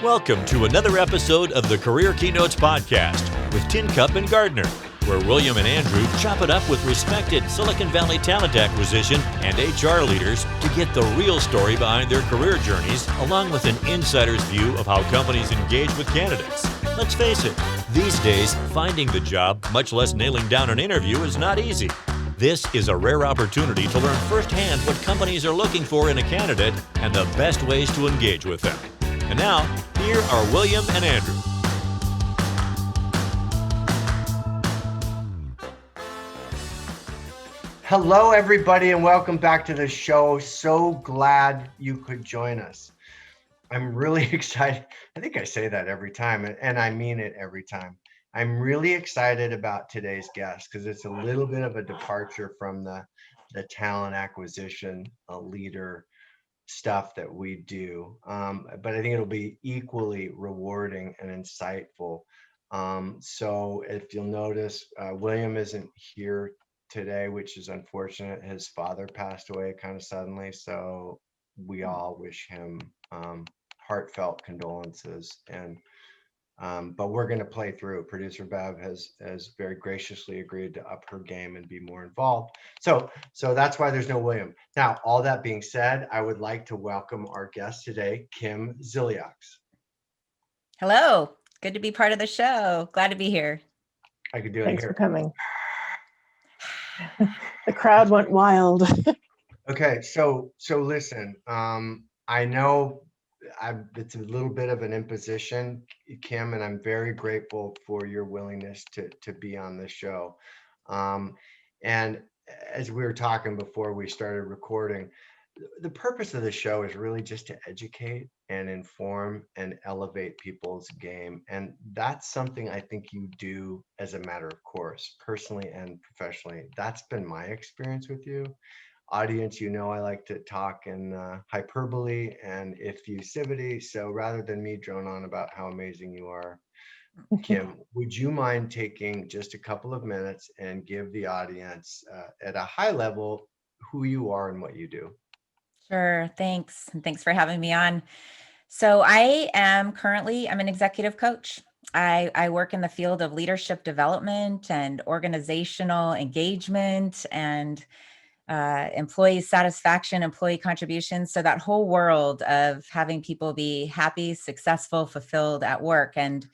Welcome to another episode of the Career Keynotes podcast with Tincup and Gardiner, where William and Andrew chop it up with respected Silicon Valley talent acquisition and HR leaders to get the real story behind their career journeys, along with an insider's view of how companies engage with candidates. Let's face it, these days, finding the job, much less nailing down an interview, is not easy. This is a rare opportunity to learn firsthand what companies are looking for in a candidate and the best ways to engage with them. And now, here are William and Andrew. Hello, everybody, and welcome back to the show. So glad you could join us. I'm really excited. I think I say that every time, and I mean it every time. I'm really excited about today's guest because it's a little bit of a departure from the talent acquisition leader stuff that we do, but I think it'll be equally rewarding and insightful. So if you'll notice, William isn't here today, which is unfortunate. His father passed away kind of suddenly, so we all wish him heartfelt condolences. And but we're going to play through. Producer Bev has very graciously agreed to up her game and be more involved. So that's why there's no William. Now, all that being said, I would like to welcome our guest today, Kim Zillion. Hello, good to be part of the show. Glad to be here. I could do it. Thanks here. for coming. The crowd went wild. Okay, so listen. I know it's a little bit of an imposition, Kim, and I'm very grateful for your willingness to be on the show. And as we were talking before we started recording, the purpose of the show is really just to educate and inform and elevate people's game. And that's something I think you do as a matter of course, personally and professionally. That's been my experience with you. Audience, you know I like to talk in hyperbole and effusivity. So rather than me drone on about how amazing you are, Kim, would you mind taking just a couple of minutes and give the audience at a high level who you are and what you do? Sure, thanks. And thanks for having me on. So I'm an executive coach. I work in the field of leadership development and organizational engagement and employee satisfaction, employee contribution. So that whole world of having people be happy, successful, fulfilled at work. And,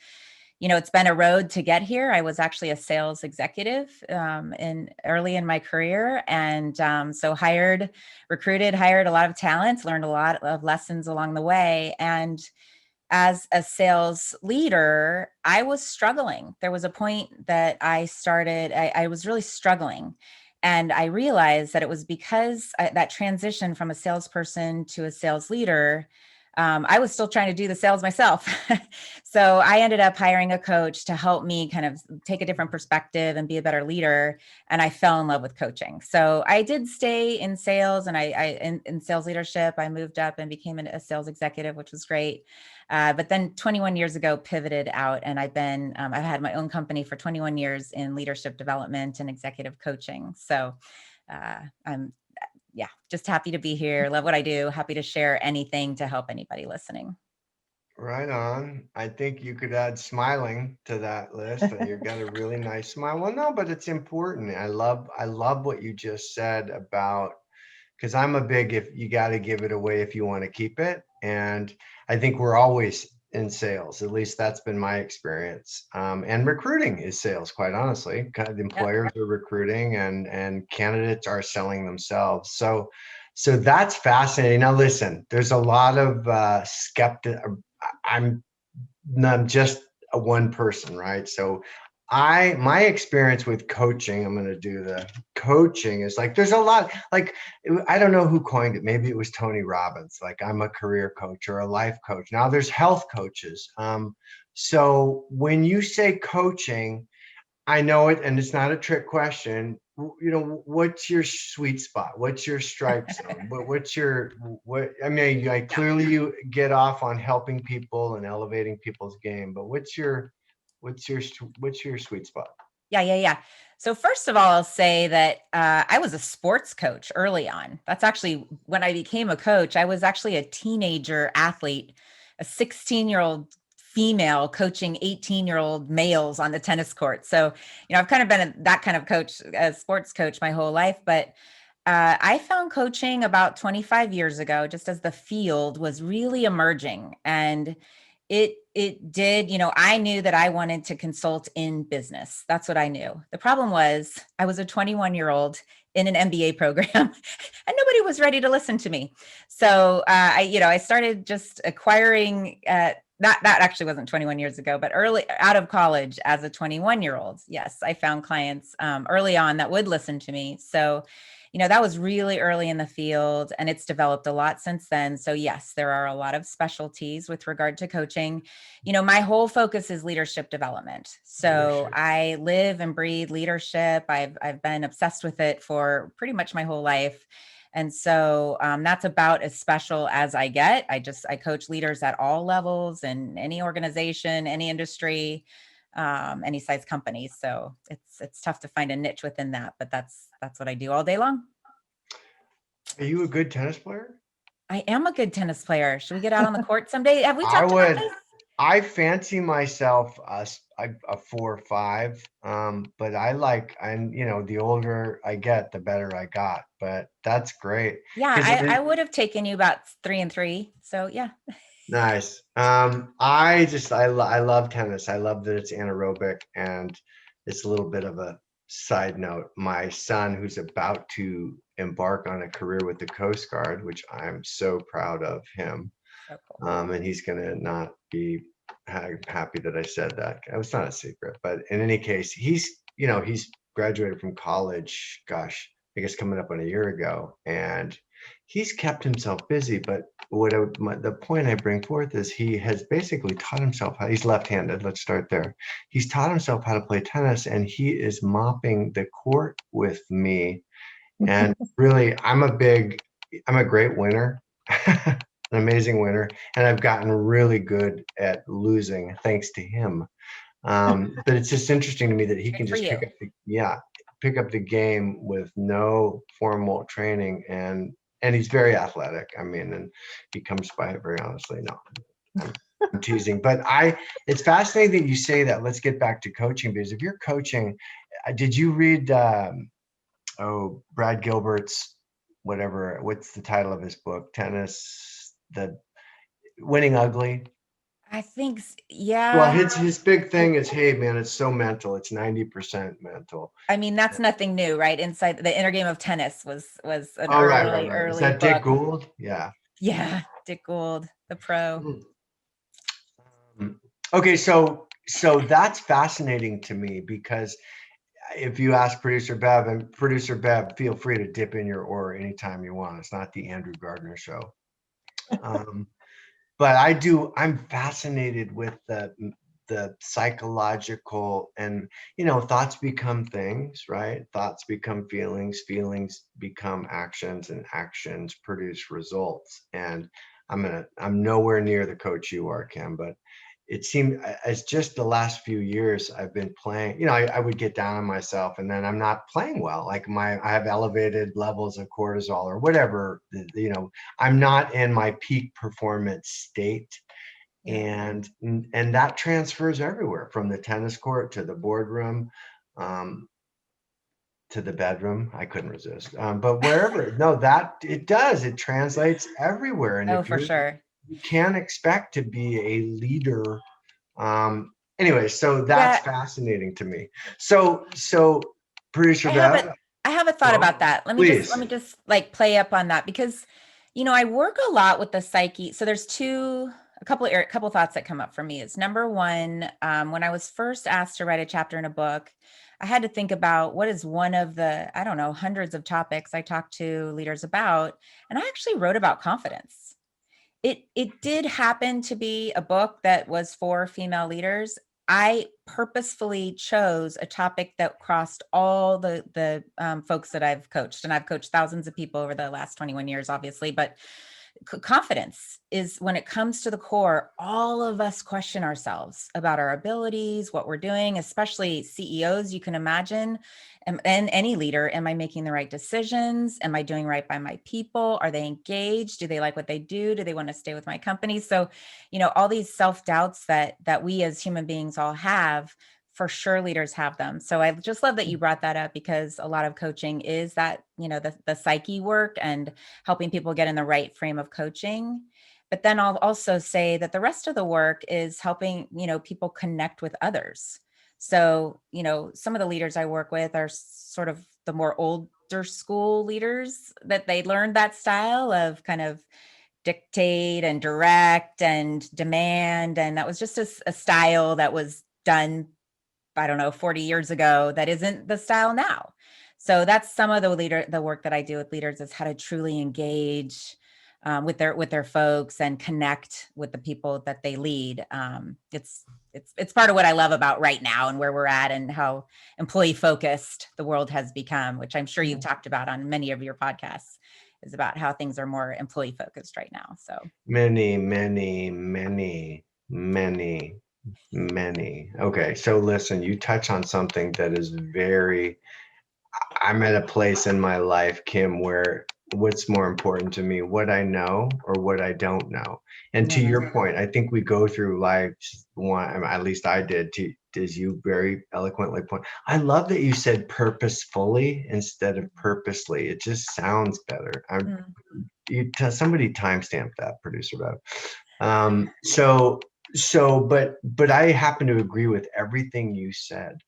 you know, it's been a road to get here. I was actually a sales executive early in my career. And so recruited, hired a lot of talent, learned a lot of lessons along the way. And as a sales leader, I was struggling. There was a point that I was really struggling. And I realized that it was because that transition from a salesperson to a sales leader, I was still trying to do the sales myself. So I ended up hiring a coach to help me kind of take a different perspective and be a better leader. And I fell in love with coaching. So I did stay in sales and in sales leadership. I moved up and became a sales executive, which was great. But then 21 years ago, pivoted out, and I've had my own company for 21 years in leadership development and executive coaching. So I'm just happy to be here. Love what I do. Happy to share anything to help anybody listening. Right on. I think you could add smiling to that list. You've got a really nice smile. Well, no, but it's important. I love what you just said about, because I'm a big, if you got to give it away if you want to keep it. And I think we're always in sales. At least that's been my experience. And recruiting is sales, quite honestly. Kind of employers are recruiting and candidates are selling themselves. So that's fascinating. Now, listen, there's a lot of I'm just a one person, right? So my experience with coaching, I'm going to do the coaching, is like, there's a lot, like, I don't know who coined it. Maybe it was Tony Robbins. Like, I'm a career coach or a life coach. Now there's health coaches. So when you say coaching, I know it, and it's not a trick question. You know, what's your sweet spot? What's your strike zone? I mean, like, clearly you get off on helping people and elevating people's game, but what's your sweet spot? Yeah. So first of all, I'll say that I was a sports coach early on. That's actually when I became a coach. I was actually a teenager athlete a 16-year-old female coaching 18-year-old males on the tennis court. So, I've kind of been that kind of coach, a sports coach my whole life, but I found coaching about 25 years ago, just as the field was really emerging. And it did, I knew that I wanted to consult in business. That's what I knew. The problem was I was a 21-year-old in an MBA program and nobody was ready to listen to me. So I started just acquiring that actually wasn't 21 years ago, but early out of college as a 21-year-old. Yes, I found clients early on that would listen to me. So that was really early in the field, and it's developed a lot since then. So yes, there are a lot of specialties with regard to coaching. My whole focus is leadership development. So Leadership. I live and breathe leadership. I've been obsessed with it for pretty much my whole life. And so that's about as special as I get. I coach leaders at all levels in any organization, any industry, any size company. So it's tough to find a niche within that, but that's what I do all day long. Are you a good tennis player? I am a good tennis player. Should we get out on the court someday? Have we I talked about would. this? I fancy myself a 4 or 5, but the older I get, the better I got. But that's great. Yeah, 'Cause I would have taken you about 3 and 3. So yeah. Nice. I love tennis. I love that it's anaerobic, and it's a little bit of a side note. My son, who's about to embark on a career with the Coast Guard, which I'm so proud of him. So cool. And he's gonna not be happy that I said that. It's not a secret, but in any case, he's graduated from college. Gosh, I guess coming up on a year ago, and he's kept himself busy. But the point I bring forth is he has basically taught himself how. He's left-handed. Let's start there. He's taught himself how to play tennis, and he is mopping the court with me. And really, I'm a great winner. An amazing winner, and I've gotten really good at losing thanks to him. But it's just interesting to me that he can Good for just you. pick up the game with no formal training, and he's very athletic. I mean, and he comes by it very honestly. No, I'm teasing, but it's fascinating that you say that. Let's get back to coaching, because if you're coaching, did you read Brad Gilbert's what's the title of his book? The Winning Ugly. I think, Well, yeah. his big thing is, hey man, it's so mental. It's 90% mental. I mean, that's nothing new, right? Inside the Inner Game of Tennis was an Oh, right. Is early that Dick book. Gould? Yeah. Yeah, Dick Gould, the pro. Okay, so that's fascinating to me, because if you ask Producer Bev, and Producer Bev, feel free to dip in your oar anytime you want. It's not the Andrew Gardiner show. But I'm fascinated with the psychological, and thoughts become things, right? Thoughts become feelings, feelings become actions, and actions produce results. And I'm nowhere near the coach you are, Kim, but it seemed as just the last few years I've been playing, I would get down on myself, and then I'm not playing well. Like I have elevated levels of cortisol or whatever, I'm not in my peak performance state. Yeah. And that transfers everywhere, from the tennis court to the boardroom, to the bedroom. I couldn't resist. But wherever, no, that it does, it translates everywhere. And Oh, if for sure. you can't expect to be a leader. Anyway, so that's Yeah, fascinating to me. So Producer I Bev, have a thought about that. Let me please. just like play up on that, because I work a lot with the psyche. So there's a couple thoughts that come up for me. Is number one, when I was first asked to write a chapter in a book, I had to think about what is one of the, I don't know, hundreds of topics I talk to leaders about, and I actually wrote about confidence. It did happen to be a book that was for female leaders. I purposefully chose a topic that crossed all the folks that I've coached, and I've coached thousands of people over the last 21 years, obviously, but confidence is when it comes to the core, all of us question ourselves about our abilities, what we're doing, especially CEOs, you can imagine, and any leader. Am I making the right decisions? Am I doing right by my people? Are they engaged? Do they like what they do? Do they want to stay with my company? So, all these self-doubts that we as human beings all have, for sure leaders have them. So I just love that you brought that up, because a lot of coaching is that, the psyche work and helping people get in the right frame of coaching. But then I'll also say that the rest of the work is helping, people connect with others. So, some of the leaders I work with are sort of the more older school leaders, that they learned that style of kind of dictate and direct and demand. And that was just a style that was done, I don't know, 40 years ago, that isn't the style now. So that's some of the work that I do with leaders, is how to truly engage with their folks and connect with the people that they lead. It's part of what I love about right now and where we're at, and how employee focused the world has become, which I'm sure you've talked about on many of your podcasts, is about how things are more employee focused right now. So Many, many, many, many, many. Okay, so listen, you touch on something that is I'm at a place in my life, Kim, where what's more important to me, what I know or what I don't know? And to yeah, your point, I think we go through life, at least I did, as you very eloquently point. I love that you said purposefully instead of purposely. It just sounds better. Mm. Somebody timestamp that, producer Bev. So but I happen to agree with everything you said.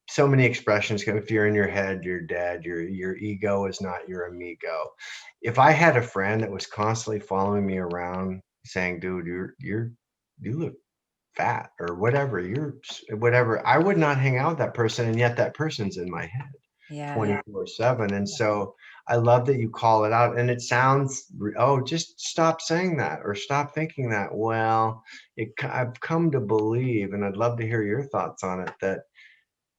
So many expressions go, if you're in your head, you're dead. Your ego is not your amigo. If I had a friend that was constantly following me around saying, dude, you look fat or whatever, I would not hang out with that person, and yet that person's in my head Yeah. 24/7. And so I love that you call it out. And it sounds, oh, just stop saying that or stop thinking that. Well, I've come to believe, and I'd love to hear your thoughts on it, that,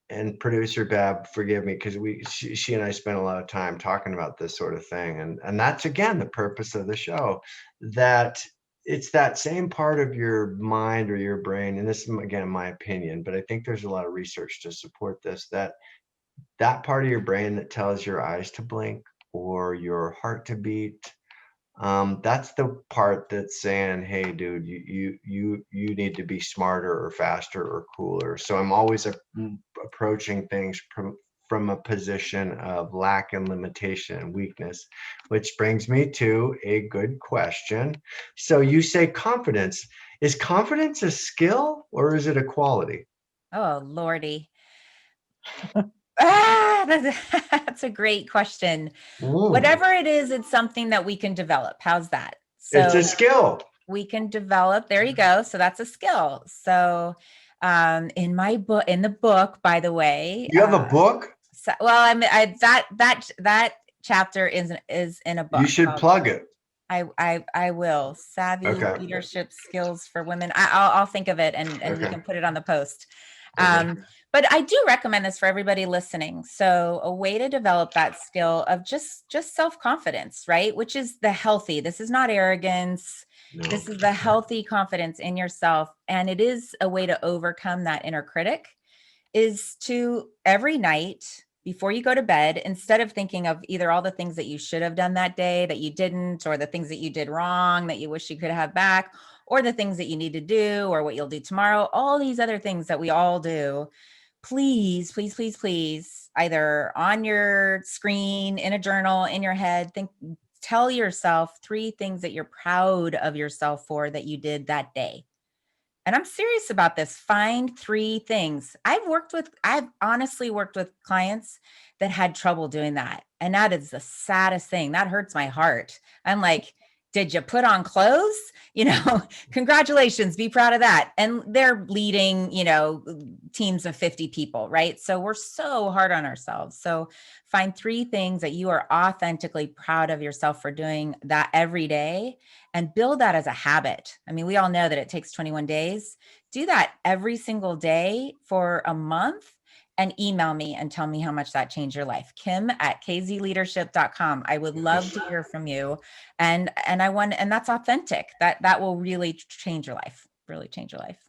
and producer Bab, forgive me, because she and I spent a lot of time talking about this sort of thing. And that's, again, the purpose of the show, that it's that same part of your mind or your brain. And this is, again, my opinion, but I think there's a lot of research to support this, that part of your brain that tells your eyes to blink or your heart to beat, that's the part that's saying, hey, dude, you need to be smarter or faster or cooler. So I'm always approaching things from a position of lack and limitation and weakness, which brings me to a good question. So you say confidence. Is confidence a skill or is it a quality? Oh, Lordy. That's a great question. Ooh, Whatever it is, it's something that we can develop. How's that? it's So a skill. we can develop, there you go. So that's a skill. So in the book, by the way, You have a book? that chapter is in a You book should called, plug it. I will, Savvy Okay. Leadership Skills for Women. I'll think of it, and we Okay. can put it on the post. Okay. But I do recommend this for everybody listening. So a way to develop that skill of just self-confidence, right? Which is the healthy. This is not arrogance. No. This is the healthy confidence in yourself. And it is a way to overcome that inner critic, is to every night before you go to bed, instead of thinking of either all the things that you should have done that day that you didn't, or the things that you did wrong that you wish you could have back, or the things that you need to do, or what you'll do tomorrow, all these other things that we all do, please, please, please, please, either on your screen, in a journal, in your head, tell yourself 3 things that you're proud of yourself for that you did that day. And I'm serious about this. Find 3 things. I've honestly worked with clients that had trouble doing that. And that is the saddest thing. That hurts my heart. I'm like, did you put on clothes? Congratulations, be proud of that. And they're leading, teams of 50 people, right? So we're so hard on ourselves. So find 3 things that you are authentically proud of yourself for doing that every day, and build that as a habit. I mean, we all know that it takes 21 days. Do that every single day for a month, and email me and tell me how much that changed your life. Kim@kzleadership.com. I would love to hear from you. And that's authentic. That will really change your life, really change your life.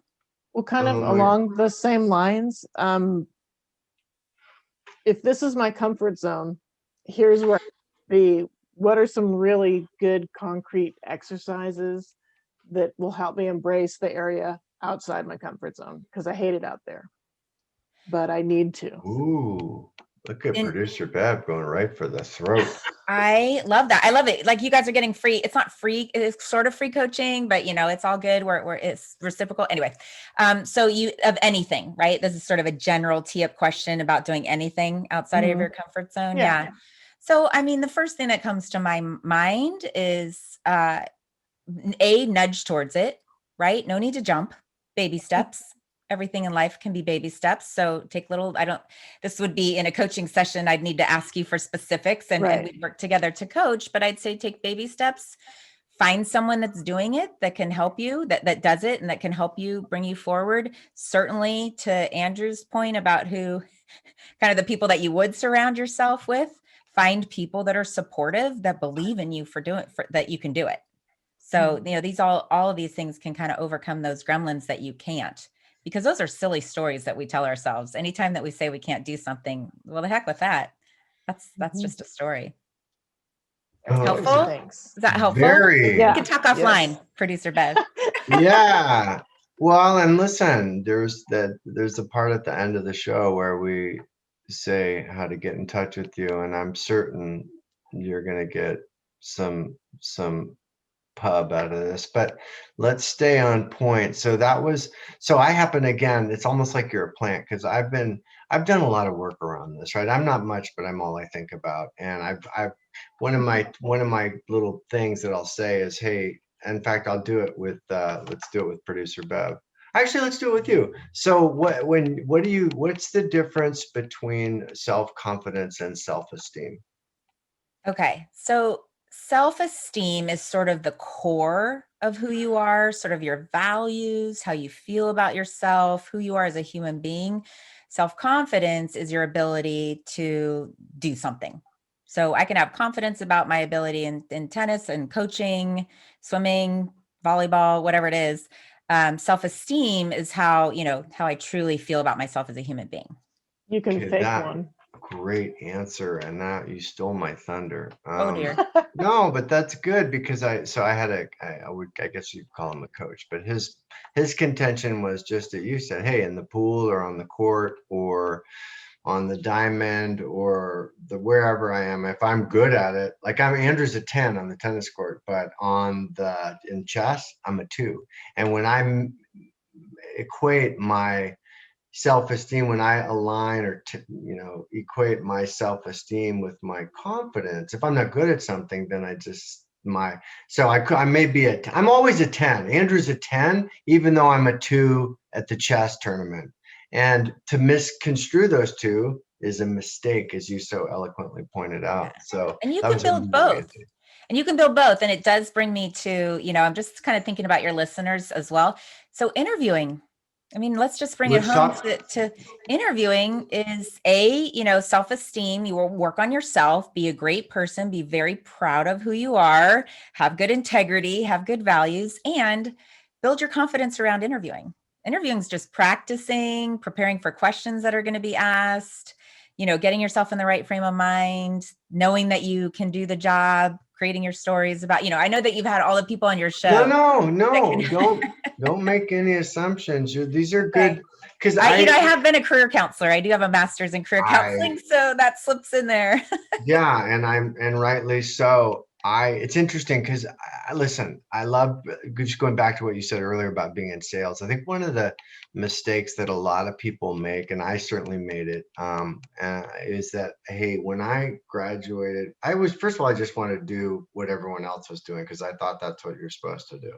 Well, kind of Oh my- along the same lines, if this is my comfort zone, here's where what are some really good concrete exercises that will help me embrace the area outside my comfort zone? Because I hate it out there, but I need to. Ooh, look at In- producer Bev going right for the throat. I love that. I love it. Like, you guys are getting free. It's not free. It's sort of free coaching, but it's all good. Where it's reciprocal. Anyway, so you of anything, right? This is sort of a general tee-up question about doing anything outside of your comfort zone. Yeah. Yeah. So, I mean, the first thing that comes to my mind is nudge towards it, right? No need to jump. Baby steps. Everything in life can be baby steps. So take this would be in a coaching session. I'd need to ask you for specifics and we'd work together to coach, but I'd say take baby steps, find someone that's doing it, that can help you, that does it, and that can help you, bring you forward. Certainly, to Andrew's point about who kind of the people that you would surround yourself with, find people that are supportive, that believe in you that you can do it. So, these all of these things can kind of overcome those gremlins that you can't, because those are silly stories that we tell ourselves. Anytime that we say we can't do something, well, the heck with that. That's just a story. Helpful? Thanks. Is that helpful? Very. We can talk offline, Producer Bev. Yeah. Well, and listen, there's a part at the end of the show where we say how to get in touch with you, and I'm certain you're gonna get some pub out of this, but let's stay on point. So I happen, again, it's almost like you're a plant, because I've done a lot of work around this, right? I'm not much, but I'm all I think about. And I've one of my little things that I'll say is, hey, in fact, I'll do it with let's do it with producer Bev. Actually, let's do it with you. So what's the difference between self-confidence and self-esteem? Okay. So self-esteem is sort of the core of who you are, sort of your values, how you feel about yourself, who you are as a human being. Self-confidence is your ability to do something. So I can have confidence about my ability in tennis and coaching, swimming, volleyball, whatever it is. Self-esteem is how I truly feel about myself as a human being. You can Okay, fake one. Great answer, and now you stole my thunder. Oh dear. No, but that's good, because I guess you'd call him a coach, but his contention was just that you said, hey, in the pool or on the court or on the diamond or wherever I am, if I'm good at it, like Andrew's a 10 on the tennis court, but in chess, I'm a 2. And when I equate my self-esteem, when I align or equate my self-esteem with my confidence, if I'm not good at something, then I may be I'm always a 10. Andrew's a 10, even though I'm a 2 at the chess tournament. And to misconstrue those two is a mistake, as you so eloquently pointed out. So and you can build both. And it does bring me to, I'm just kind of thinking about your listeners as well. So interviewing, I mean, let's just bring it home to interviewing is self-esteem. You will work on yourself, be a great person, be very proud of who you are, have good integrity, have good values, and build your confidence around interviewing. Interviewing is just practicing, preparing for questions that are going to be asked, getting yourself in the right frame of mind, knowing that you can do the job, creating your stories about, I know that you've had all the people on your show. No, don't make any assumptions. These are good, because I have been a career counselor. I do have a master's in career counseling, so that slips in there. Yeah, and rightly so. It's interesting, because listen, I love, just going back to what you said earlier about being in sales. I think one of the mistakes that a lot of people make, and I certainly made it, is that, hey, when I graduated, first of all, I just wanted to do what everyone else was doing, because I thought that's what you're supposed to do.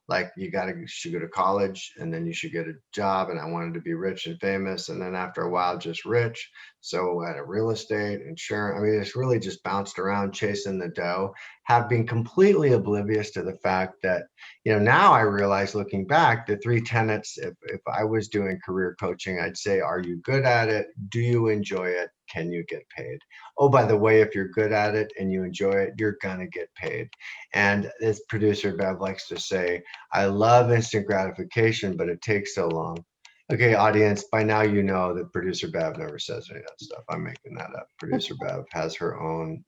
Like, you should go to college, and then you should get a job, and I wanted to be rich and famous, and then after a while, just rich. So at a real estate, insurance, I mean, it's really just bounced around chasing the dough, have been completely oblivious to the fact that, now I realize looking back, the three tenets, if I was doing career coaching, I'd say, are you good at it? Do you enjoy it? Can you get paid? Oh, by the way, if you're good at it and you enjoy it, you're going to get paid. And as producer Bev likes to say, I love instant gratification, but it takes so long. Okay, audience, by now you know that producer Bev never says any of that stuff. I'm making that up. Producer Bev has her own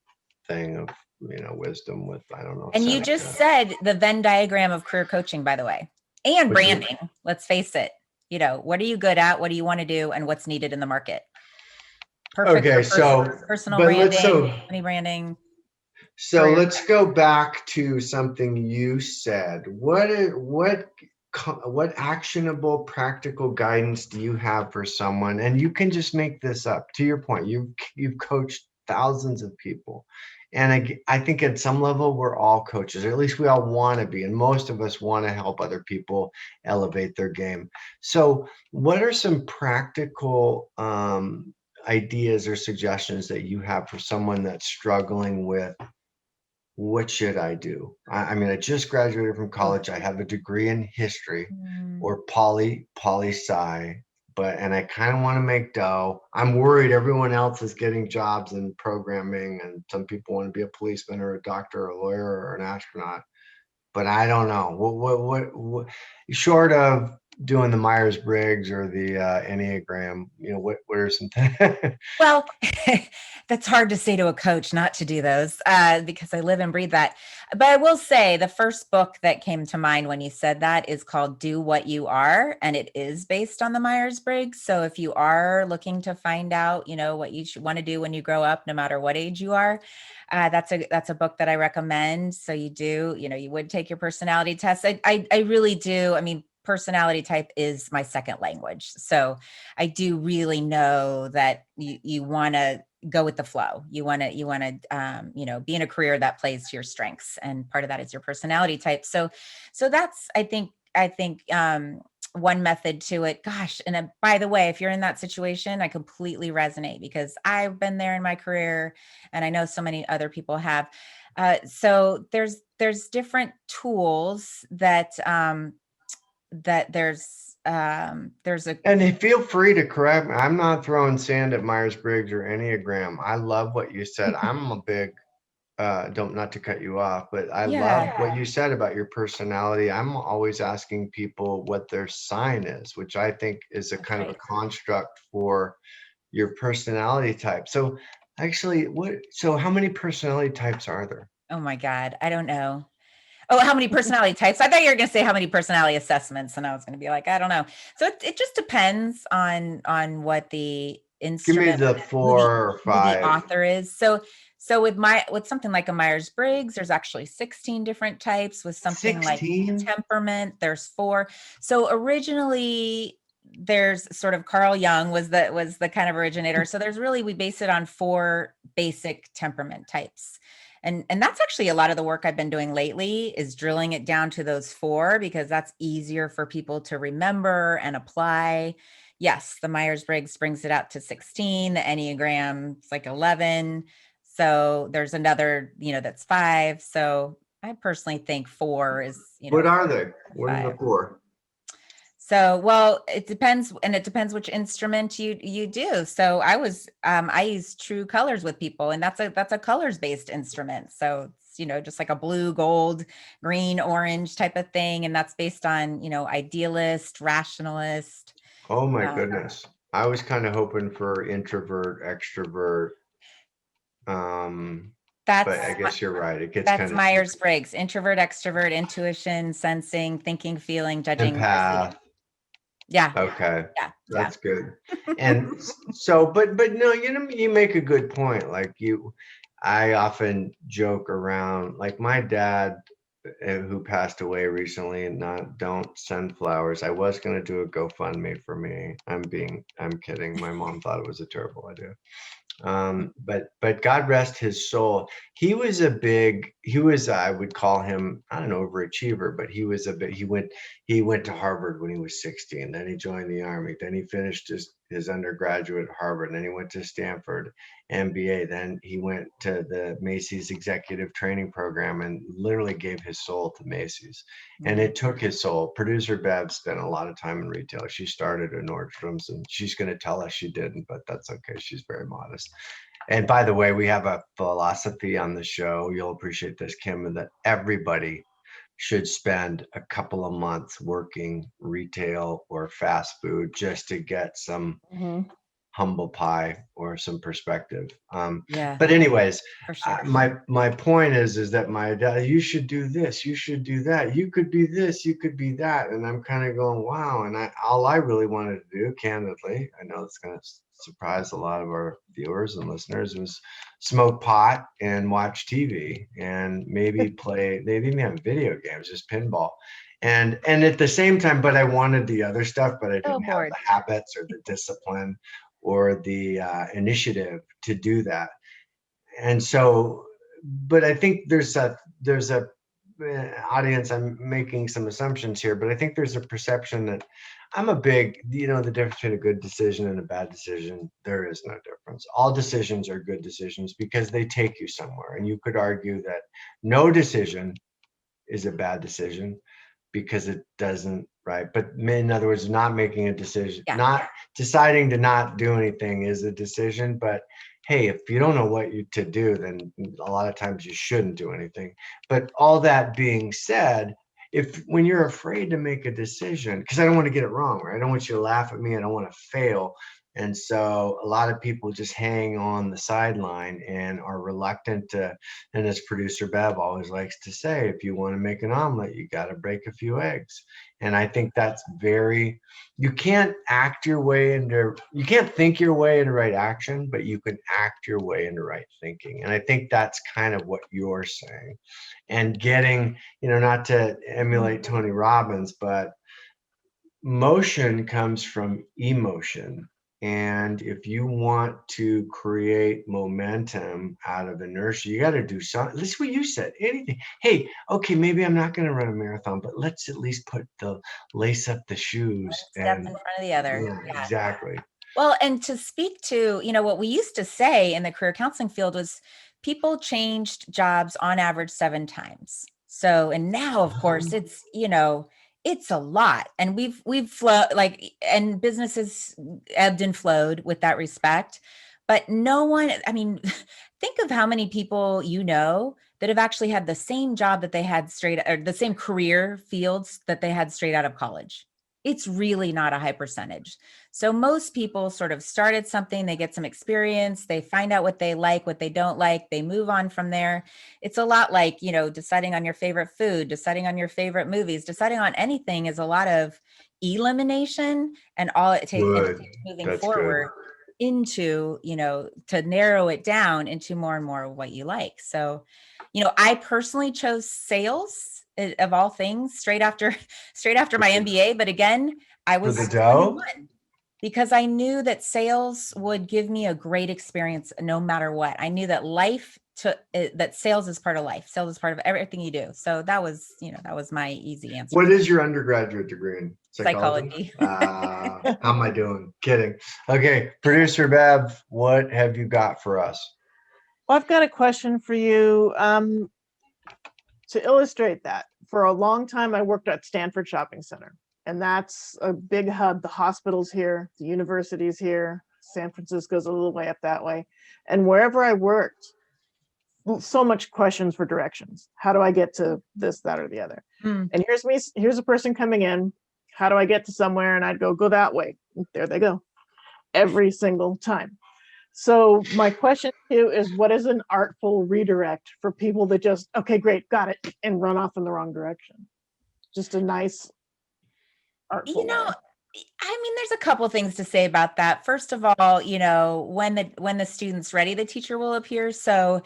thing of, wisdom with, I don't know. And you just said the Venn diagram of career coaching, by the way, and branding. Let's face it. What are you good at? What do you want to do? And what's needed in the market? Perfect. Okay, so personal branding, company branding. So let's go back to something you said. What actionable practical guidance do you have for someone? And you can just make this up. To your point, you've coached thousands of people. And I think at some level, we're all coaches, or at least we all want to be. And most of us want to help other people elevate their game. So what are some practical ideas or suggestions that you have for someone that's struggling with, what should I do? I mean, I just graduated from college. I have a degree in history or poli-sci, and I kind of want to make dough. I'm worried everyone else is getting jobs in programming, and some people want to be a policeman or a doctor or a lawyer or an astronaut, but I don't know. What short of doing the Myers-Briggs or the Enneagram, what are some things? Well, that's hard to say to a coach not to do those because I live and breathe that. But I will say the first book that came to mind when you said that is called Do What You Are, and it is based on the Myers-Briggs. So if you are looking to find out, what you should want to do when you grow up, no matter what age you are, that's a book that I recommend. So you would take your personality test. I really do. I mean, personality type is my second language. So I do really know that you want to go with the flow. You want to be in a career that plays to your strengths. And part of that is your personality type. So that's, I think one method to it. Gosh. And by the way, if you're in that situation, I completely resonate because I've been there in my career and I know so many other people have. So there's different tools that there's a, and feel free to correct me. I'm not throwing sand at Myers-Briggs or Enneagram. I love what you said. I'm a big not to cut you off, but I love what you said about your personality. I'm always asking people what their sign is, which I think is a kind of a construct for your personality type. So actually, so how many personality types are there? Oh my God, I don't know. Oh, how many personality types? I thought you were going to say how many personality assessments, and I was going to be like, I don't know. So it just depends on what the instrument, give me the 4 or 5 who the author is. So with something like a Myers-Briggs, there's actually 16 different types. With something 16? like temperament, there's 4. So originally there's sort of Carl Jung was the kind of originator. So we base it on 4 basic temperament types. And that's actually a lot of the work I've been doing lately is drilling it down to those 4 because that's easier for people to remember and apply. Yes, the Myers-Briggs brings it out to 16. The Enneagram is like 11. So there's another, that's 5. So I personally think 4 is, what are they? What are the 4? So, well, it depends, and it depends which instrument you do. So I use True Colors with people, and that's a colors-based instrument. So it's, just like a blue, gold, green, orange type of thing. And that's based on, idealist, rationalist. Oh my goodness. I was kind of hoping for introvert, extrovert. But I guess you're right. It gets kind of. That's Myers-Briggs: introvert, extrovert, intuition, sensing, thinking, feeling, judging. Empath. Yeah. Okay. Yeah. That's good. And so, but no, you make a good point. I often joke around, like my dad, who passed away recently, and don't send flowers. I was going to do a GoFundMe for me. I'm kidding. My mom thought it was a terrible idea. But God rest his soul. He was I would call him, I don't know, overachiever, but he went to Harvard when he was 16. Then he joined the Army. Then he finished his undergraduate at Harvard, and then he went to Stanford MBA. Then he went to the Macy's executive training program and literally gave his soul to Macy's. And it took his soul. Producer Bev spent a lot of time in retail. She started at Nordstrom's, and she's going to tell us she didn't, but that's okay. She's very modest. And by the way, we have a philosophy on the show. You'll appreciate this, Kim, that everybody should spend a couple of months working retail or fast food just to get some humble pie or some perspective. Yeah, But anyways, for sure. my point is that my dad, you should do this, you should do that, you could be this, you could be that, and I'm kind of going, wow. And all I really wanted to do, candidly, I know it's going to surprise a lot of our viewers and listeners, was smoke pot and watch TV and maybe play. They didn't have video games, just pinball. And at the same time, but I wanted the other stuff, but I didn't have the habits or the discipline or the initiative to do that. And so, but I think there's a audience, I'm making some assumptions here, but I think there's a perception that I'm a big, the difference between a good decision and a bad decision, there is no difference. All decisions are good decisions because they take you somewhere. And you could argue that no decision is a bad decision because it doesn't, right? But in other words, not making a decision, not deciding to not do anything is a decision. But hey, if you don't know what to do, then a lot of times you shouldn't do anything. But all that being said, when you're afraid to make a decision, because I don't want to get it wrong, right? I don't want you to laugh at me. I don't want to fail. And so a lot of people just hang on the sideline and are reluctant to, and as producer Bev always likes to say, if you want to make an omelet, you got to break a few eggs. And I think that's you can't think your way into right action, but you can act your way into right thinking. And I think that's kind of what you're saying. And getting, not to emulate Tony Robbins, but motion comes from emotion. And if you want to create momentum out of inertia, you got to do something. At least what you said, anything. Hey, okay, maybe I'm not going to run a marathon, but let's at least lace up the shoes. Step in front of the other. Yeah, exactly. Well, and to speak to, what we used to say in the career counseling field was people changed jobs on average 7 times. So, and now of course it's, it's a lot, and we've flowed and businesses ebbed and flowed with that respect, but no one, think of how many people, that have actually had the same job that they had or the same career fields that they had straight out of college. It's really not a high percentage. So most people sort of started something, they get some experience, they find out what they like, what they don't like, they move on from there. It's a lot like, deciding on your favorite food, deciding on your favorite movies, deciding on anything is a lot of elimination, and all it takes moving forward into, to narrow it down into more and more of what you like. So, I personally chose sales of all things straight after my MBA. But again, I was 21 because I knew that sales would give me a great experience no matter what. I knew that that sales is part of life. Sales is part of everything you do. So that was my easy answer. What is your undergraduate degree in? Psychology. How am I doing? Kidding. Okay, producer Bev, what have you got for us? Well, I've got a question for you. To illustrate that, for a long time, I worked at Stanford Shopping Center, and that's a big hub. The hospital's here, the university's here, San Francisco's a little way up that way. And wherever I worked, so much questions for directions. How do I get to this, that, or the other? And here's a person coming in. How do I get to somewhere? And I'd go that way. There they go. Every single time. So my question to you is, what is an artful redirect for people that just, okay, great, got it, and run off in the wrong direction? Just a nice artful way. There's a couple things to say about that. First of all, when the student's ready, the teacher will appear. So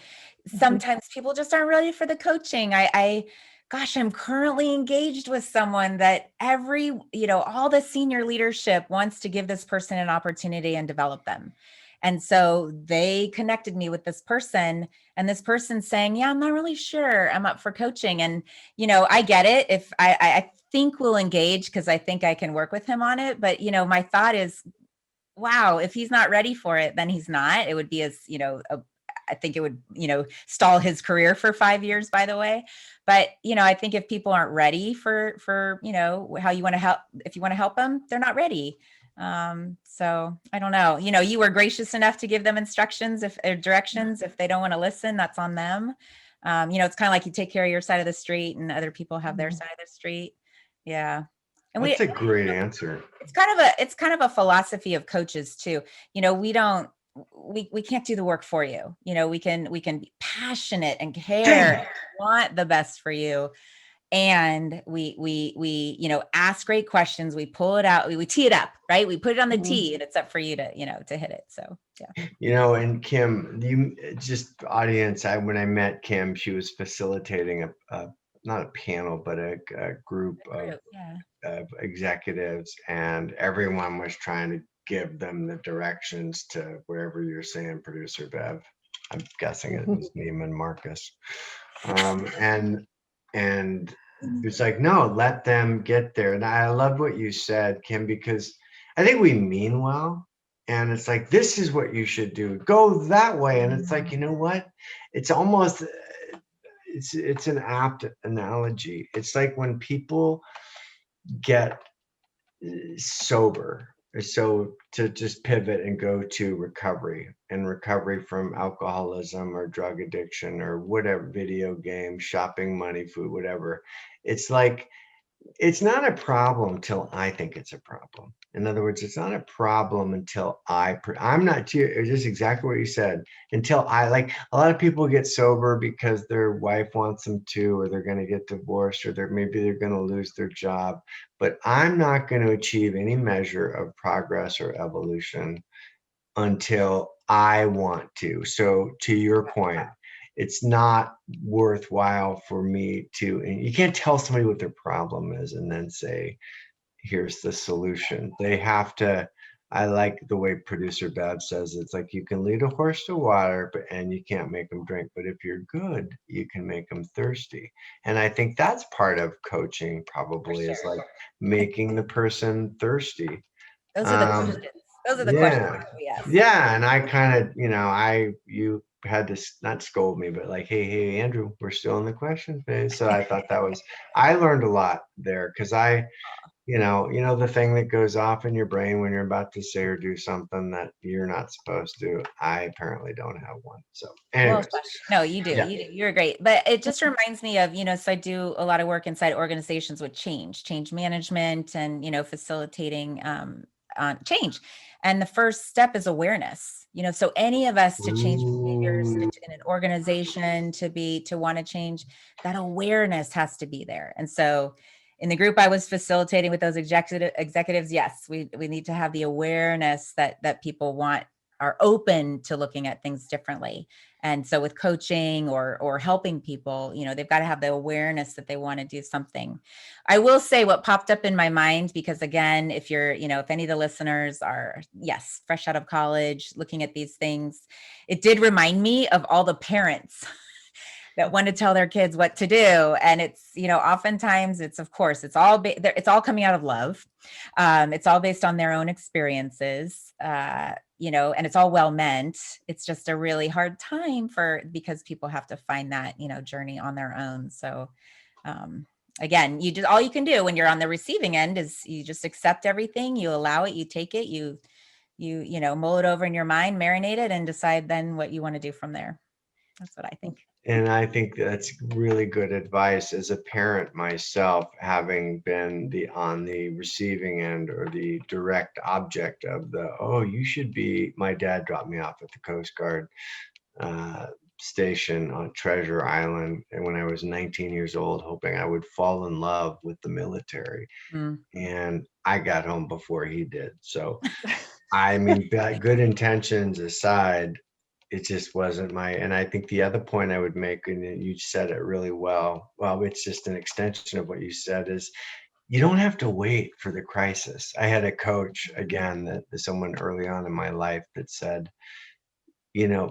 sometimes people just aren't ready for the coaching. I'm currently engaged with someone that all the senior leadership wants to give this person an opportunity and develop them. And so they connected me with this person, and this person's saying, yeah, I'm not really sure I'm up for coaching. And, I get it. If I think we'll engage because I think I can work with him on it. But, my thought is, wow, if he's not ready for it, then he's not. It would be as, I think it would, stall his career for 5 years, by the way. But, I think if people aren't ready for, how you want to help, if you want to help them, they're not ready. So I don't know, you were gracious enough to give them instructions or directions. If they don't want to listen, that's on them. It's kind of like you take care of your side of the street and other people have their side of the street. Yeah. And That's a great answer. it's kind of a philosophy of coaches too. We don't, we can't do the work for you. We can be passionate and care, want the best for you. And we ask great questions. We pull it out, we tee it up, right? We put it on the tee and it's up for you to, to hit it. So, yeah. And Kim, you just audience, when I met Kim, she was facilitating not a panel, but a group of executives, and everyone was trying to give them the directions to wherever you're saying, producer Bev. I'm guessing it was Neiman Marcus. And it's like, no, let them get there. And I love what you said, Kim, because I think we mean well. And it's like, this is what you should do. Go that way. And it's like, you know what? It's almost, it's an apt analogy. It's like when people get sober, so to just pivot and go to recovery from alcoholism or drug addiction or whatever, video games, shopping, money, food, whatever. It's like, it's not a problem till I think it's a problem. In other words, it's not a problem until I'm not just exactly what you said, until like a lot of people get sober because their wife wants them to, or they're going to get divorced, or maybe they're going to lose their job. But I'm not going to achieve any measure of progress or evolution until I want to. So to your point, it's not worthwhile for me to, and you can't tell somebody what their problem is and then say, here's the solution. They have to, I like the way producer Bev says, it's like you can lead a horse to water, and you can't make them drink. But if you're good, you can make them thirsty. And I think that's part of coaching probably, is like making the person thirsty. Those are the questions. Those are the questions we ask. Yeah. And I kind of, you had to not scold me, but like, hey, Andrew, we're still in the question phase. So I thought I learned a lot there, because the thing that goes off in your brain when you're about to say or do something that you're not supposed to. I apparently don't have one. So anyways. Well, no, you do. Yeah. You do. You're great. But it just reminds me of, so I do a lot of work inside organizations with change management, and, facilitating on change. And the first step is awareness, so any of us to change behaviors in an organization, to want to change, that awareness has to be there. And so in the group I was facilitating with those executives, yes, we need to have the awareness that people are open to looking at things differently. And so with coaching or helping people, they've got to have the awareness that they want to do something. I will say what popped up in my mind, because again, if any of the listeners are, yes, fresh out of college, looking at these things, it did remind me of all the parents that want to tell their kids what to do. And it's, oftentimes it's, of course, it's all coming out of love. It's all based on their own experiences, and it's all well meant. It's just a really hard time because people have to find that, journey on their own. So, again, all you can do when you're on the receiving end is you just accept everything, you allow it, you take it, you mull it over in your mind, marinate it, and decide then what you want to do from there. That's what I think. And I think that's really good advice. As a parent myself, having been on the receiving end, or the direct object of my dad dropped me off at the Coast Guard station on Treasure Island, and when I was 19 years old, hoping I would fall in love with the military. And I got home before he did. So, I mean, good intentions aside, it just wasn't and I think the other point I would make, and you said it really well, it's just an extension of what you said, is you don't have to wait for the crisis. I had a coach, again, that someone early on in my life that said,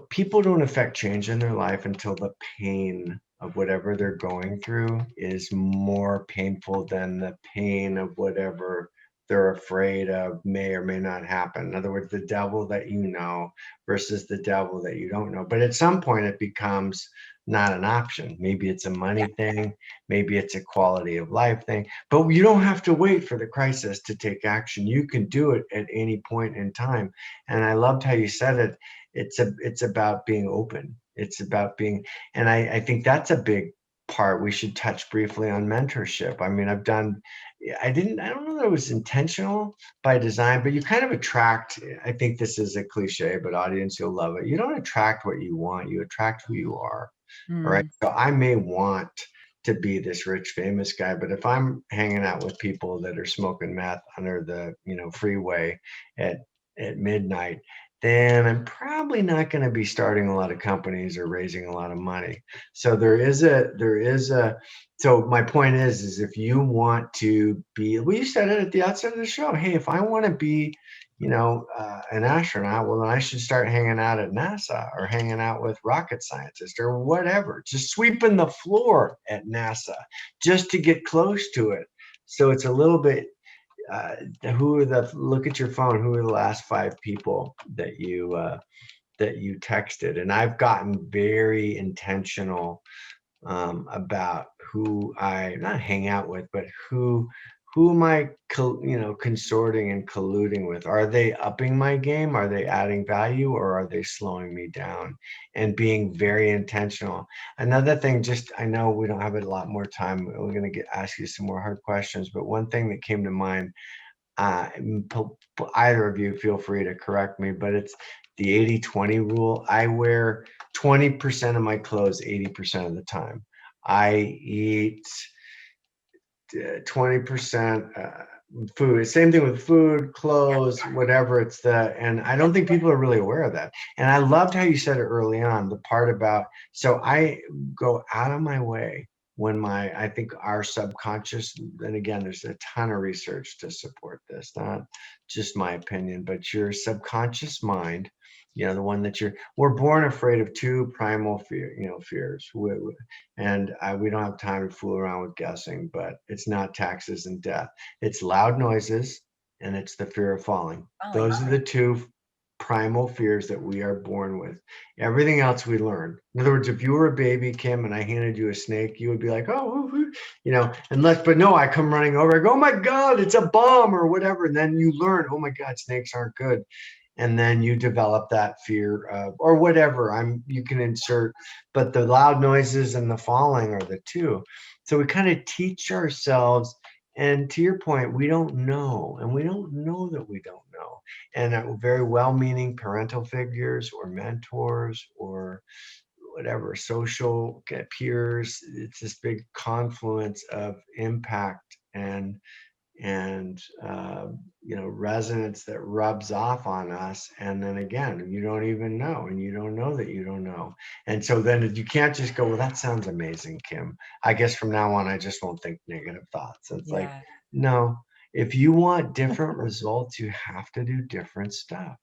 people don't affect change in their life until the pain of whatever they're going through is more painful than the pain of whatever they're afraid of may or may not happen. In other words, the devil that you know versus the devil that you don't know. But at some point it becomes not an option. Maybe it's a money thing, maybe it's a quality of life thing, but you don't have to wait for the crisis to take action. You can do it at any point in time. And I loved how you said it. It's about being open. It's about being, and I think that's a big part. We should touch briefly on mentorship. I mean, I don't know that it was intentional by design, but you kind of attract, I think this is a cliche, but audience, you'll love it. You don't attract what you want, you attract who you are. All right. Mm, So I may want to be this rich, famous guy, but if I'm hanging out with people that are smoking meth under the, freeway at midnight, then I'm probably not going to be starting a lot of companies or raising a lot of money. So so my point is if you want to be, well, you said it at the outset of the show, hey, if I want to be, an astronaut, well, then I should start hanging out at NASA or hanging out with rocket scientists or whatever, just sweeping the floor at NASA just to get close to it. So it's a little bit, look at your phone, who are the last 5 people that you texted? And I've gotten very intentional about who I not hang out with, but who am I, consorting and colluding with? Are they upping my game? Are they adding value, or are they slowing me down? And being very intentional. Another thing, just I know we don't have a lot more time. We're going to ask you some more hard questions, but one thing that came to mind. Either of you feel free to correct me, but it's the 80-20 rule. I wear 20% of my clothes 80% of the time. I eat 20% food. Same thing with food, clothes, whatever. And I don't think people are really aware of that. And I loved how you said it early on, the part about, so I go out of my way when I think our subconscious, and again, there's a ton of research to support this, not just my opinion, but your subconscious mind, the one that we're born afraid of 2 primal fears. And we don't have time to fool around with guessing, but it's not taxes and death. It's loud noises and it's the fear of falling. Those are the 2 primal fears that we are born with. Everything else we learn. In other words, if you were a baby, Kim, and I handed you a snake, you would be like, oh, but no, I come running over, I go, oh my God, it's a bomb or whatever. And then you learn, oh my God, snakes aren't good. And then you develop that fear of, or whatever you can insert, but the loud noises and the falling are the 2. So we kind of teach ourselves, and to your point, we don't know, and we don't know that we don't know. And very well-meaning parental figures or mentors or whatever, social peers, it's this big confluence of impact and resonance that rubs off on us. And then again, you don't even know, and you don't know that you don't know. And so then you can't just go, well, that sounds amazing, Kim. I guess from now on, I just won't think negative thoughts. It's like, no, if you want different results, you have to do different stuff.